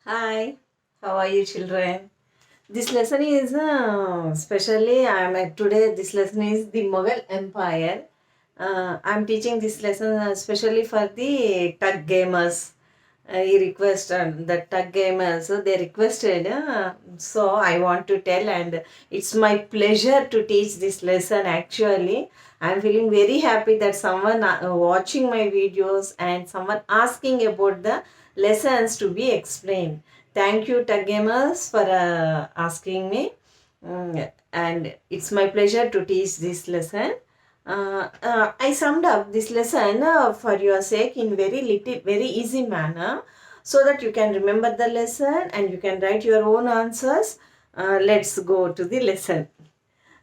Hi, how are you, children? This lesson is specially I am at today. This lesson is the Mughal Empire. I'm teaching this lesson especially for the tug gamers. He request the tug gamers. They requested, so I want to tell, and it's my pleasure to teach this lesson. Actually, I'm feeling very happy that someone watching my videos and someone asking about the lessons to be explained. Thank you, tug gamers, for asking me. And it's my pleasure to teach this lesson. I summed up this lesson for your sake in very easy manner, so that you can remember the lesson and you can write your own answers. Let's go to the lesson.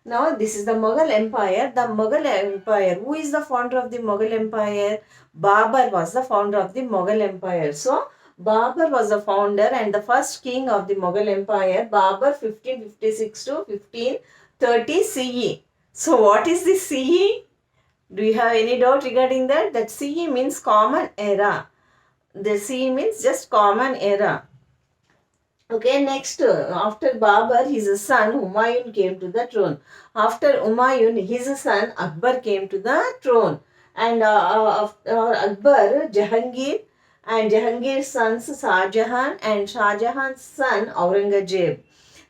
Now, this is the Mughal Empire. The Mughal Empire. Who is the founder of the Mughal Empire? Babur was the founder of the Mughal Empire. So, Babur was the founder and the first king of the Mughal Empire. Babur 1556 to 1530 CE. So, what is the CE? Do you have any doubt regarding that? That CE means common era. The CE means just common era. Okay, next, after Babur, his son Humayun came to the throne. After Humayun, his son Akbar came to the throne. And after Akbar, Jahangir, and Jahangir's sons Shah Jahan, and Shah Jahan's son Aurangzeb.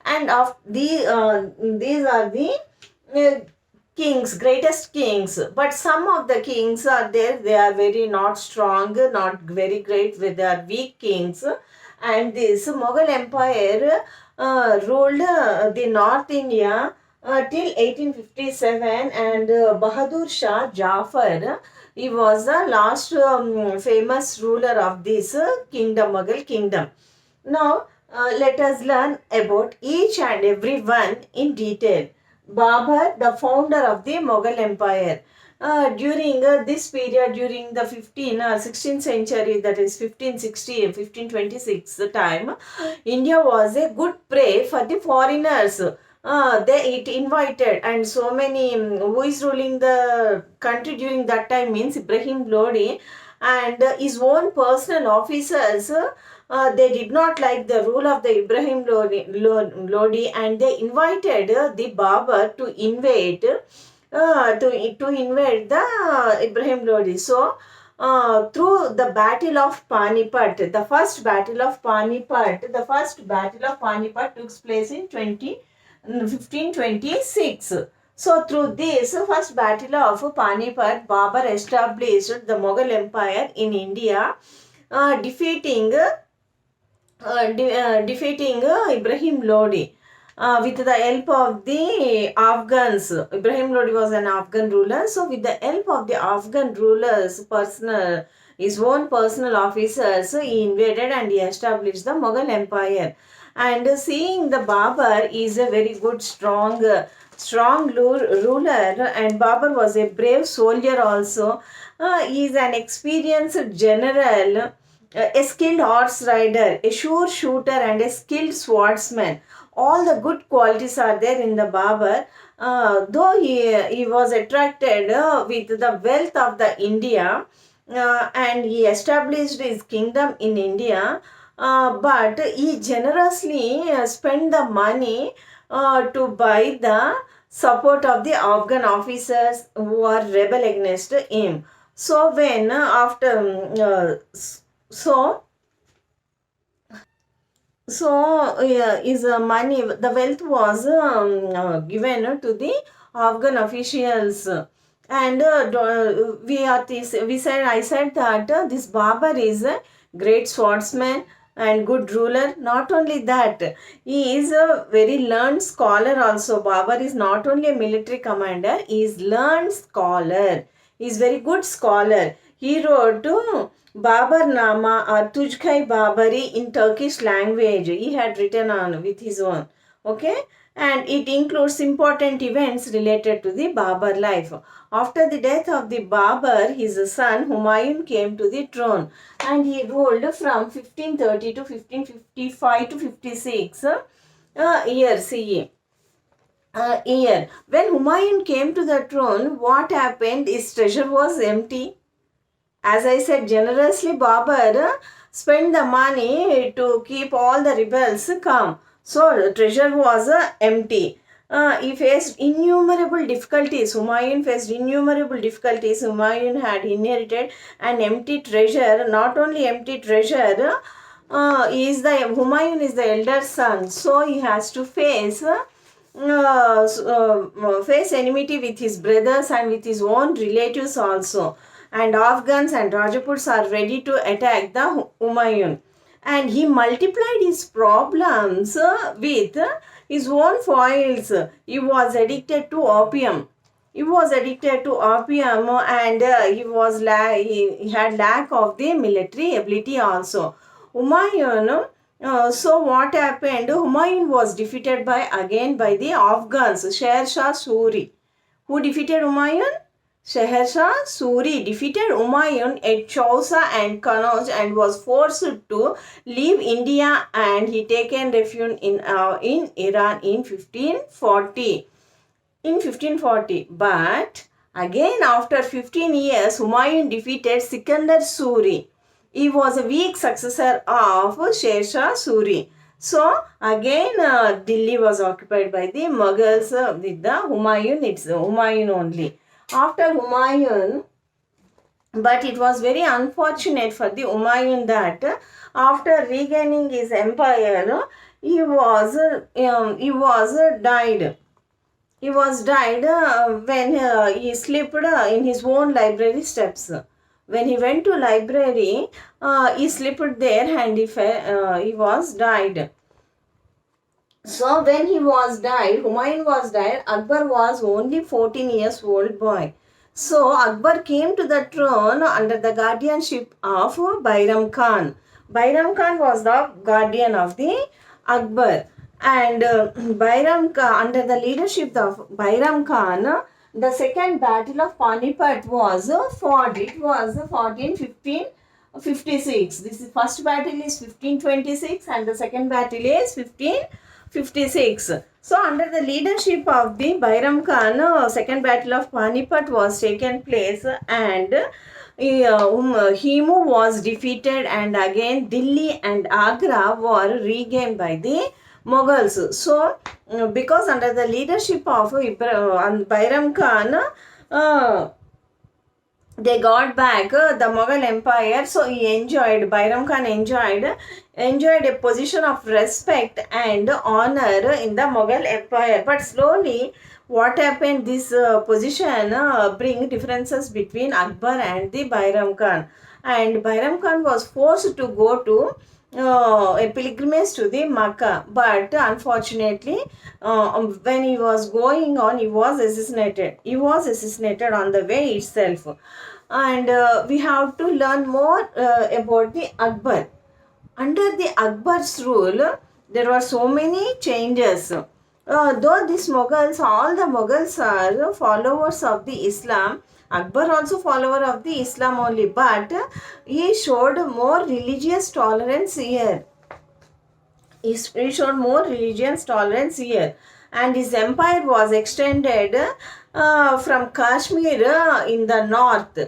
And of these are the uh, kings, greatest kings. But some of the kings are there, they are very not strong, not very great, they are weak kings. And this Mughal Empire ruled the North India till 1857, and Bahadur Shah Jafar, he was the last famous ruler of this kingdom, Mughal kingdom. Now, let us learn about each and every one in detail. Babur, the founder of the Mughal Empire. During this period, during the 16th century, that is 1560 and 1526 the time, India was a good prey for the foreigners. It invited, and so many, who is ruling the country during that time means Ibrahim Lodi, and his own personal officers. They did not like the rule of the Ibrahim Lodi, and they invited the Babur to invade to invade the Ibrahim Lodi. So, through the Battle of Panipat, the first Battle of Panipat took place in 1526. So, through this first Battle of Panipat, Babur established the Mughal Empire in India, defeating Ibrahim Lodi. With the help of the Afghans. Ibrahim Lodi was an Afghan ruler. So, with the help of the Afghan rulers, his own personal officers, he invaded and he established the Mughal Empire. And seeing the Babur is a very good, strong ruler, and Babur was a brave soldier also. He is an experienced general, a skilled horse rider, a sure shooter, and a skilled swordsman. All the good qualities are there in the Babur. Though he was attracted with the wealth of the India, and he established his kingdom in India, but he generously spent the money to buy the support of the Afghan officers who are rebel against him. So when after so is money, the wealth was given to the Afghan officials. And I said that this Babur is a great swordsman and good ruler. Not only that, he is a very learned scholar also. Babur is not only a military commander, he is learned scholar. He is very good scholar. He wrote Babar Nama or Tujkai Babari in Turkish language. He had written on with his own. Okay, and it includes important events related to the Babur life. After the death of the Babur, his son Humayun came to the throne, and he ruled from 1530 to 1555 to 56 year CE. Year. When Humayun came to the throne, what happened? His treasure was empty. As I said, generously Babur spent the money to keep all the rebels calm. So the treasure was empty. He faced innumerable difficulties. Humayun faced innumerable difficulties. Humayun had inherited an empty treasure. Not only empty treasure, Humayun is the elder son, so he has to face enmity with his brothers and with his own relatives also. And Afghans and Rajaputs are ready to attack the Humayun. And he multiplied his problems with his own foils. He was addicted to opium. And he had lack of the military ability also. Humayun, so what happened? Humayun was defeated by the Afghans, Sher Shah Suri. Who defeated Humayun? Sher Shah Suri defeated Humayun at Chausa and Kannauj and was forced to leave India, and he taken refuge in Iran in 1540. But again after 15 years, Humayun defeated Sikandar Suri. He was a weak successor of Sher Shah Suri. So again Delhi was occupied by the Mughals with the Humayun. It's Humayun only. After Humayun, but it was very unfortunate for the Humayun that after regaining his empire, he was died. He was died when he slept in his own library steps. When he went to library, he slipped there and he was died. So when Humayun was died, Akbar was only 14 years old boy. So Akbar came to the throne under the guardianship of Bairam Khan. Bairam Khan was the guardian of the Akbar. And under the leadership of Bairam Khan, the second battle of Panipat was fought. It was fought in 1556. This is first battle is 1526 and the second battle is 1556. So under the leadership of the Bairam Khan, second battle of Panipat was taken place, and Himu was defeated, and again Delhi and Agra were regained by the Mughals. So because under the leadership of Bairam Khan, they got back the Mughal Empire. So Bairam Khan enjoyed a position of respect and honor in the Mughal Empire. But slowly, what happened? This position bring differences between Akbar and the Bairam Khan. And Bairam Khan was forced to go to a pilgrimage to the Makkah, but unfortunately when he was going on, he was assassinated on the way itself. And we have to learn more about the Akbar. Under the Akbar's rule, there were so many changes. Though these Mughals, all the Mughals are followers of the Islam, Akbar also follower of the Islam only, but he showed more religious tolerance here. He showed more religious tolerance here, and his empire was extended from Kashmir in the north.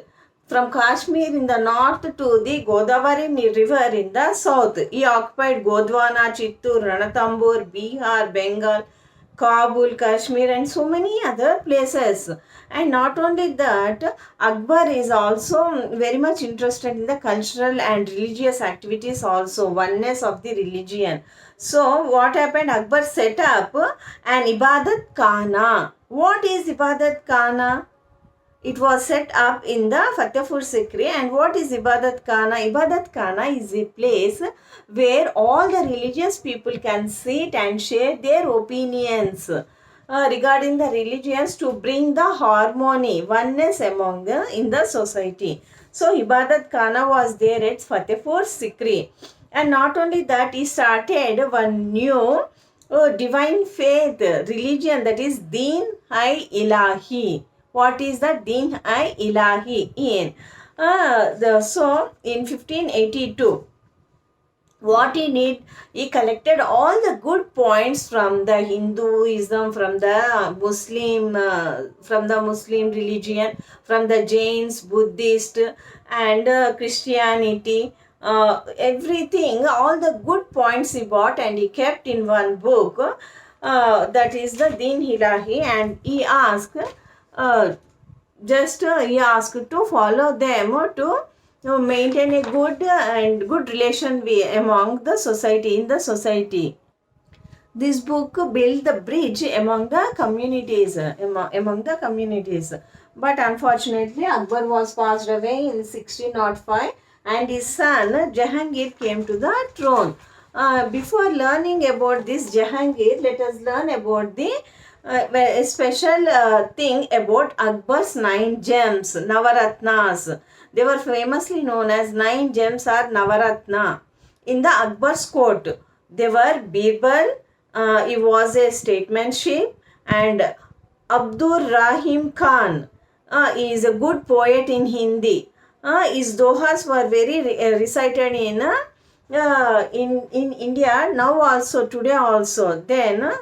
From Kashmir in the north to the Godavari river in the south. He occupied Gondwana, Chittur, Ranthambore, Bihar, Bengal, Kabul, Kashmir, and so many other places. And not only that, Akbar is also very much interested in the cultural and religious activities also, oneness of the religion. So what happened? Akbar set up an Ibadat Khana. What is Ibadat Khana? It was set up in the Fatehpur Sikri. And what is Ibadat Khana? Ibadat Khana is a place where all the religious people can sit and share their opinions regarding the religions to bring the harmony, oneness among in the society. So Ibadat Khana was there at Fatehpur Sikri. And not only that, he started one new divine faith religion, that is Deen-i-Ilahi. What is the Deen-i-Ilahi? So in 1582, what he collected all the good points from the Hinduism, from the Muslim religion, from the Jains, Buddhist, and Christianity. everything, all the good points he bought and he kept in one book. That is the Din Hilahi, and he asked, he asked to follow them to maintain a good and good relation among the society, in the society. This book built the bridge among the communities, among the communities. But unfortunately, Akbar was passed away in 1605 and his son Jahangir came to the throne. Before learning about this Jahangir, let us learn about the a special thing about Akbar's 9 gems, Navaratnas. They were famously known as 9 gems or Navaratna. In the Akbar's court, they were Birbal, he was a statesmanship, and Abdur Rahim Khan, he is a good poet in Hindi. His dohas were very recited in India now also, today also. Then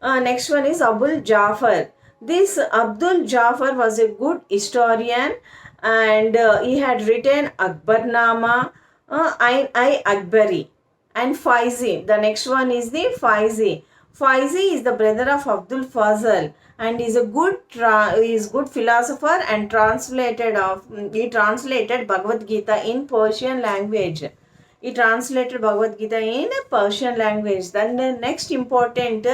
next one is Abul Jafar. This Abdul Jafar was a good historian, and he had written Akbarnama, I Akbari, and Faizi. The next one is the Faizi. Faizi is the brother of Abdul Fazal and is a good philosopher and he translated Bhagavad Gita in Persian language. He translated Bhagavad Gita in Persian language. Then the next important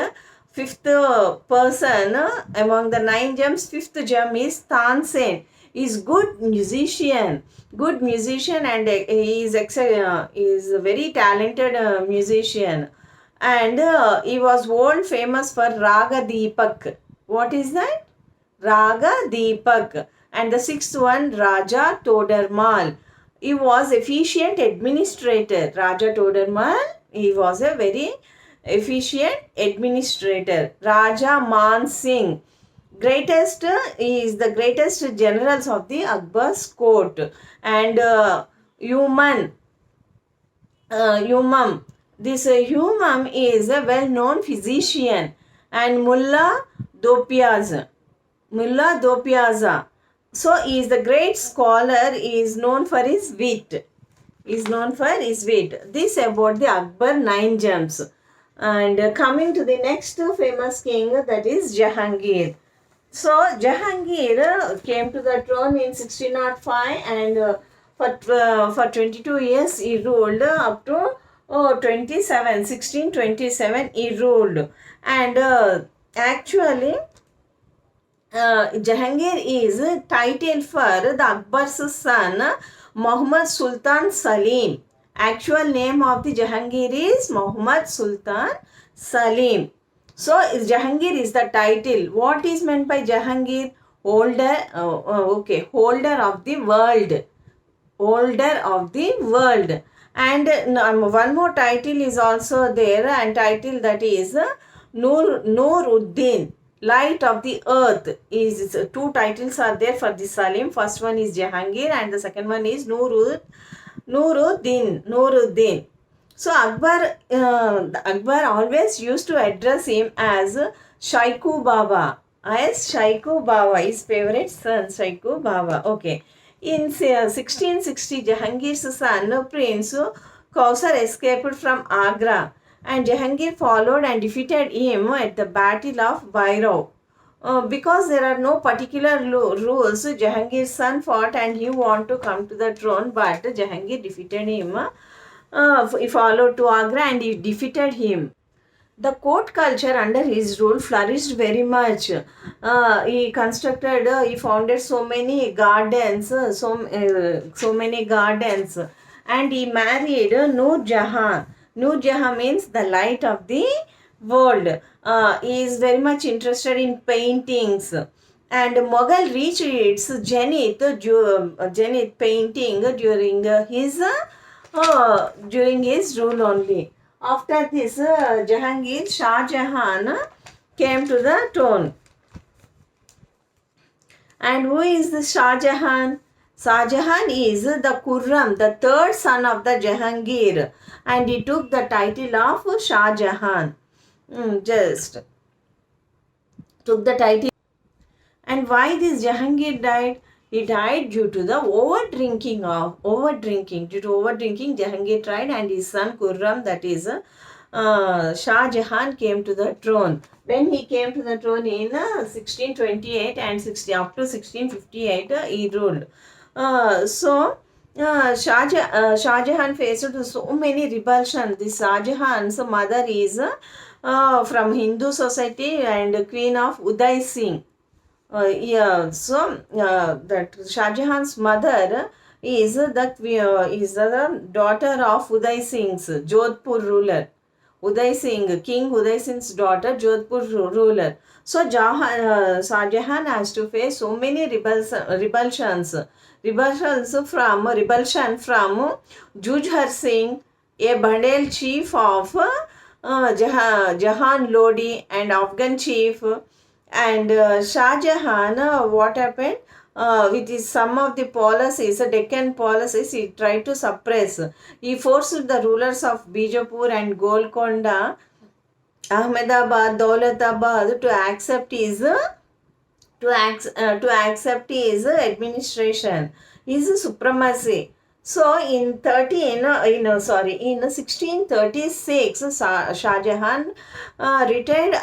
fifth person among the 9 gems, fifth gem is Tansen. He is good musician, and he is a very talented musician. And he was world famous for Raga Deepak. What is that? Raga Deepak. And the sixth one, Raja Todarmal. He was efficient administrator. Raja Todarmal, he was a very efficient administrator. Raja Man Singh, greatest is the greatest generals of the Akbar's court. And Humam, this Humam is a well-known physician. And Mullah Dopiaza, so he is the great scholar. He is known for his wit. This about the Akbar 9 gems. And coming to the next famous king, that is Jahangir. So Jahangir came to the throne in 1605, and for 22 years he ruled up to 1627 he ruled. And actually Jahangir is a title for the Akbar's son Muhammad Sultan Salim. Actual name of the Jahangir is Muhammad Sultan Salim. So Jahangir is the title. What is meant by Jahangir? Holder of the world. Holder of the world. And one more title is also there, and title that is Nuruddin, light of the earth. Is 2 titles are there for the Salim. First one is Jahangir and the second one is Nuruddin. So Akbar always used to address him as Shaiku Baba. His favorite son, Shaiku Baba. Okay. In 1660, Jahangir's son Prince Kausar escaped from Agra, and Jahangir followed and defeated him at the Battle of Bairao. Because there are no particular rules, Jahangir's son fought and he wanted to come to the throne, but Jahangir defeated him. He followed to Agra and he defeated him. The court culture under his rule flourished very much. He founded so many gardens, and he married Noor Jahan. Noor Jahan means the light of the world. He is very much interested in paintings. And Mughal reached its zenith painting during his rule only. After this, Shah Jahan came to the throne. And who is the Shah Jahan? Shah Jahan is the Khurram, the third son of the Jahangir, and he took the title of Shah Jahan. Took the title. And why this Jahangir died? He died due to the overdrinking. Due to overdrinking, Jahangir tried, and his son Khurram, that is Shah Jahan, came to the throne. When he came to the throne in 1628 and up to 1658, he ruled. Shah Jahan faced so many repulsion. This Shah Jahan's mother is from Hindu society and queen of Uday Singh. That Shah Jahan's mother is the daughter of Uday Singh's Jodhpur ruler. Uday Singh, King Uday Singh's daughter, Jodhpur ruler. So Shah Jahan has to face so many repulsion from Jujhar Singh, a Bandel chief of Jahan Lodi, and Afghan chief. And Shah Jahan, what happened? With his, some of the policies, Deccan policies, he tried to suppress. He forced the rulers of Bijapur and Golconda, Ahmedabad, Daulatabad to accept his administration, his supremacy. So in 1636, Shah Jahan retired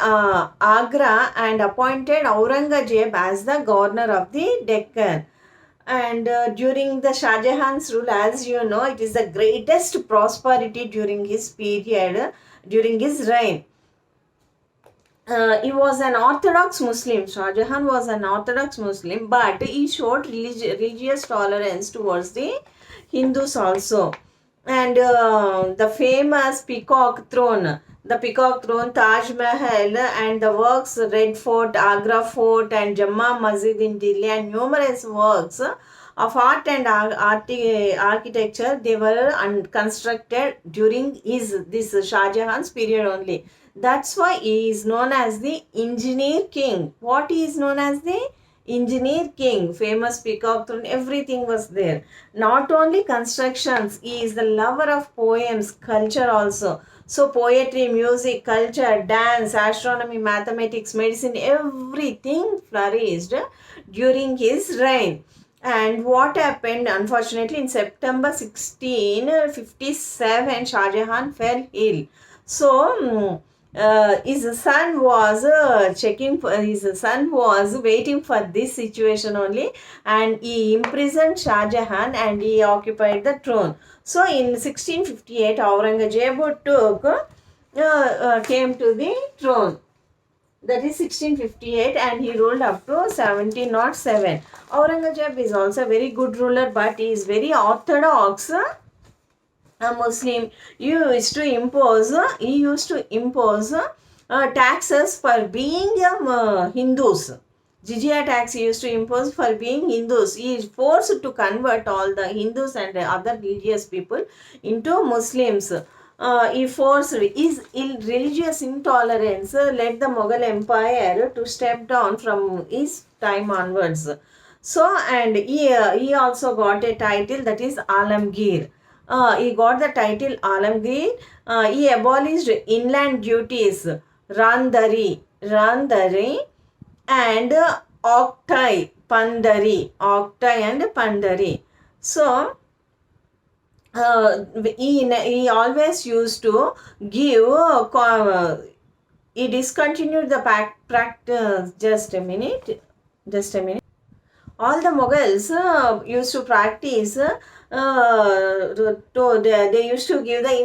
Agra and appointed Aurangzeb as the governor of the Deccan. And during the Shah Jahan's rule, as you know, it is the greatest prosperity during his period, during his reign. He was an Orthodox Muslim. Shah Jahan was an Orthodox Muslim, but he showed religious tolerance towards the Hindus also. And the famous Peacock Throne, Taj Mahal, and the works Red Fort, Agra Fort, and Jama Masjid in Delhi, and numerous works of art and architecture, they were constructed during this Shah Jahan's period only. That's why he is known as the Engineer King. What he is known as the Engineer King, famous Peacock Throne, everything was there. Not only constructions, he is the lover of poems, culture also. So poetry, music, culture, dance, astronomy, mathematics, medicine, everything flourished during his reign. And what happened, unfortunately, in September 1657, Shah Jahan fell ill. So his son was waiting for this situation only, and he imprisoned Shah Jahan and he occupied the throne. So in 1658, Aurangzeb came to the throne. That is 1658, and he ruled up to 1707. Aurangzeb is also a very good ruler, but he is very orthodox. A Muslim. He used to impose taxes for being Hindus. Jizya tax he used to impose for being Hindus. He is forced to convert all the Hindus and other religious people into Muslims. He forced his religious intolerance led the Mughal Empire to step down from his time onwards. So, and he also got a title, that is Alamgir. He got the title Alamgir. He abolished inland duties, Randari, and Octai and Pandari. So, he always used to give, he discontinued the practice, just a minute. All the Mughals used to practice, they used to give the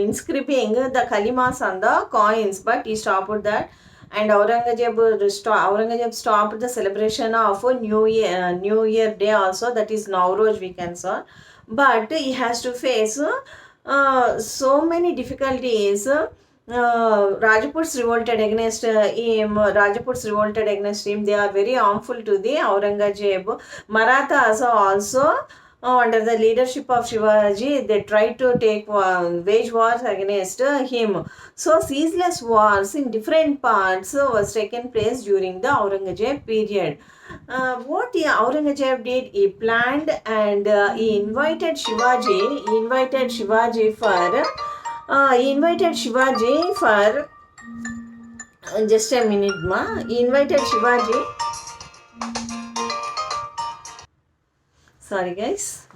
inscribing the kalimas on the coins, but he stopped that. And Aurangzeb stopped the celebration of New Year Day also, that is Nowruz we can say. But he has to face so many difficulties. Rajputs revolted against him. They are very harmful to the Aurangzeb. Marathas also, under the leadership of Shivaji, they tried to wage wars against him. So ceaseless wars in different parts was taken place during the Aurangzeb period. What Aurangzeb did, he planned and he invited Shivaji for just a minute, ma. He invited Shivaji Sorry, guys.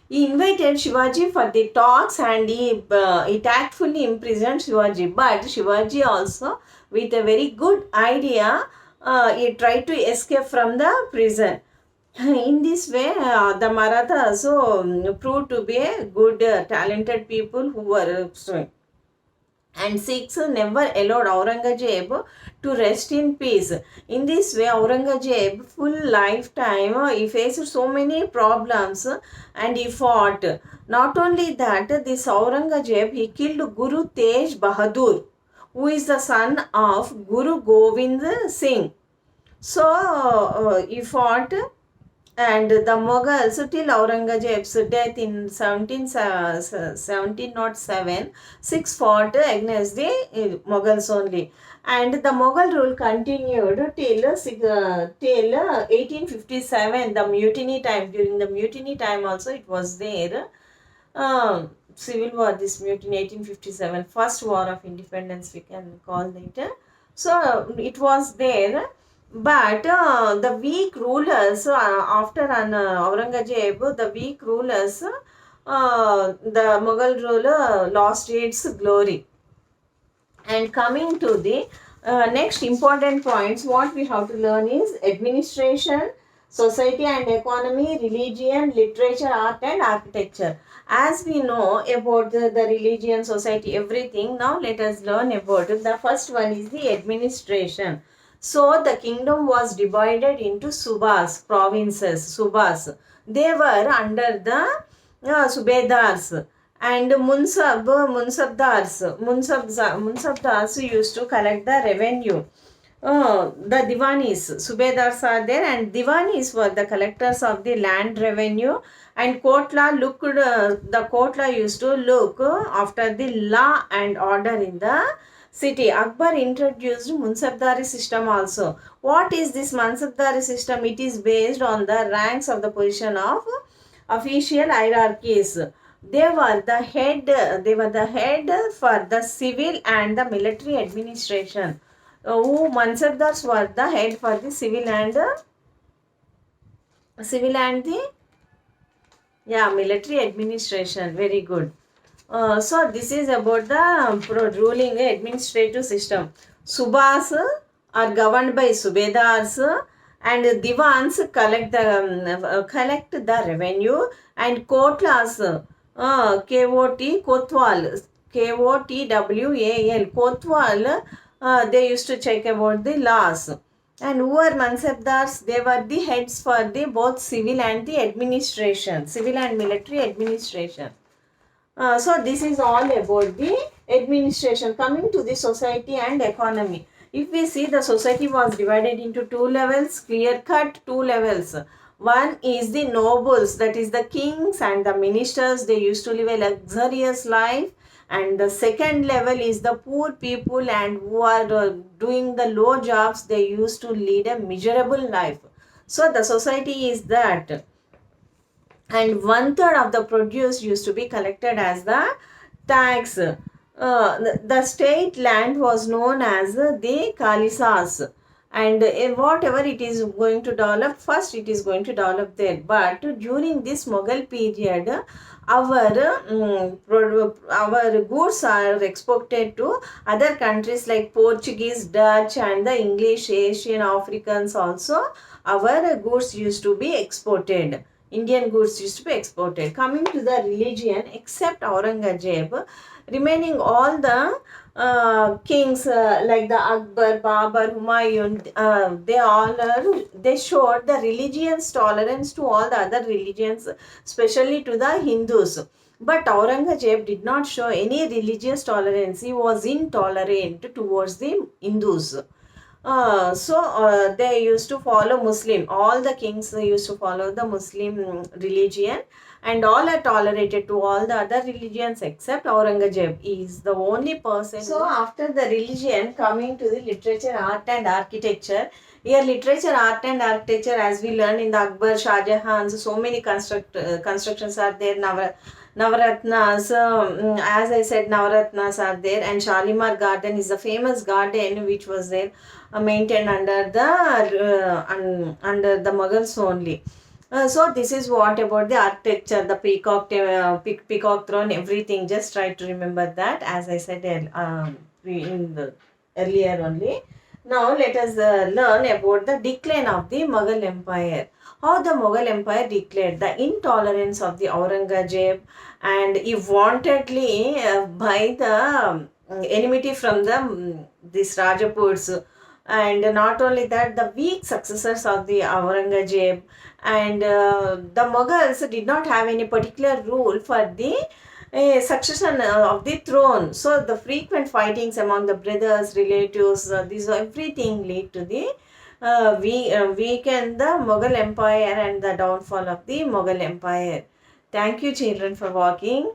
He invited Shivaji for the talks and he tactfully imprisoned Shivaji. But Shivaji also, with a very good idea, he tried to escape from the prison. In this way, the Marathas also proved to be a good, talented people who were and Sikhs never allowed Aurangzeb to rest in peace. In this way, Aurangzeb full lifetime he faced so many problems and he fought. Not only that, this Aurangzeb he killed Guru Tej Bahadur, who is the son of Guru Govind Singh. So he fought, and the Mughals till Aurangzeb's death in 1707, six fought against the Mughals only. And the Mughal rule continued till 1857, the mutiny time. During the mutiny time also it was there. Civil War, this mutiny, 1857, first war of independence we can call it. So it was there. But the weak rulers, after Aurangzeb, the weak rulers, the Mughal ruler lost its glory. And coming to the next important points, what we have to learn is administration, society and economy, religion, literature, art and architecture. As we know about the religion, society, everything, now let us learn about it. The first one is the administration. So the kingdom was divided into subas, provinces, subas. They were under the subedars and munsabdars used to collect the revenue. The diwanis, subedars are there, and diwanis were the collectors of the land revenue, and the kotla used to look after the law and order in the city. Akbar introduced Munsabdari system also. What is this Munsabdari system? It is based on the ranks of the position of official hierarchies. They were the head for the civil and the military administration. Who Mansabdars were the head for the civil and the military administration. Very good. So this is about the ruling administrative system. Subas are governed by subedars, and divans collect the revenue, and kotlas, Kotwal, Kotwal, they used to check about the laws. And who were Mansabdars? They were the heads for the both civil and the administration, civil and military administration. So this is all about the administration. Coming to the society and economy. If we see, the society was divided into two levels, clear-cut two levels. One is the nobles, that is the kings and the ministers. They used to live a luxurious life. And the second level is the poor people, and who are doing the low jobs. They used to lead a miserable life. So the society is that. And 1/3 of the produce used to be collected as the tax. The state land was known as the Khalisas, and whatever it is going to develop, first it is going to develop there. But during this Mughal period, our goods are exported to other countries like Portuguese, Dutch and the English, Asian, Africans also. Our goods used to be exported. Indian goods used to be exported. Coming to the religion, except Aurangzeb, remaining all the kings like the Akbar, Babur, Humayun, they showed the religious tolerance to all the other religions, especially to the Hindus. But Aurangzeb did not show any religious tolerance. He was intolerant towards the Hindus. So they used to follow Muslim. All the kings used to follow the Muslim religion, and all are tolerated to all the other religions except Aurangzeb. He is the only person. So after the religion, coming to the literature, art and architecture. Here literature, art and architecture, as we learn in the Akbar, Shah Jahan, so many constructions are there. Navaratnas, as I said, Navaratnas are there, and Shalimar Garden is a famous garden which was there, maintained under the Mughals only. So this is what about the architecture, the peacock throne, everything. Just try to remember that, as I said in the earlier only. Now let us learn about the decline of the Mughal Empire. How the Mughal Empire declared the intolerance of the Aurangzeb, and he wantedly by the enmity from the these Rajaputs, and not only that, the weak successors of the Aurangzeb, and the Mughals did not have any particular rule for the succession of the throne. So the frequent fightings among the brothers, relatives, these everything lead to the weaken the Mughal Empire and the downfall of the Mughal Empire. Thank you, children, for watching.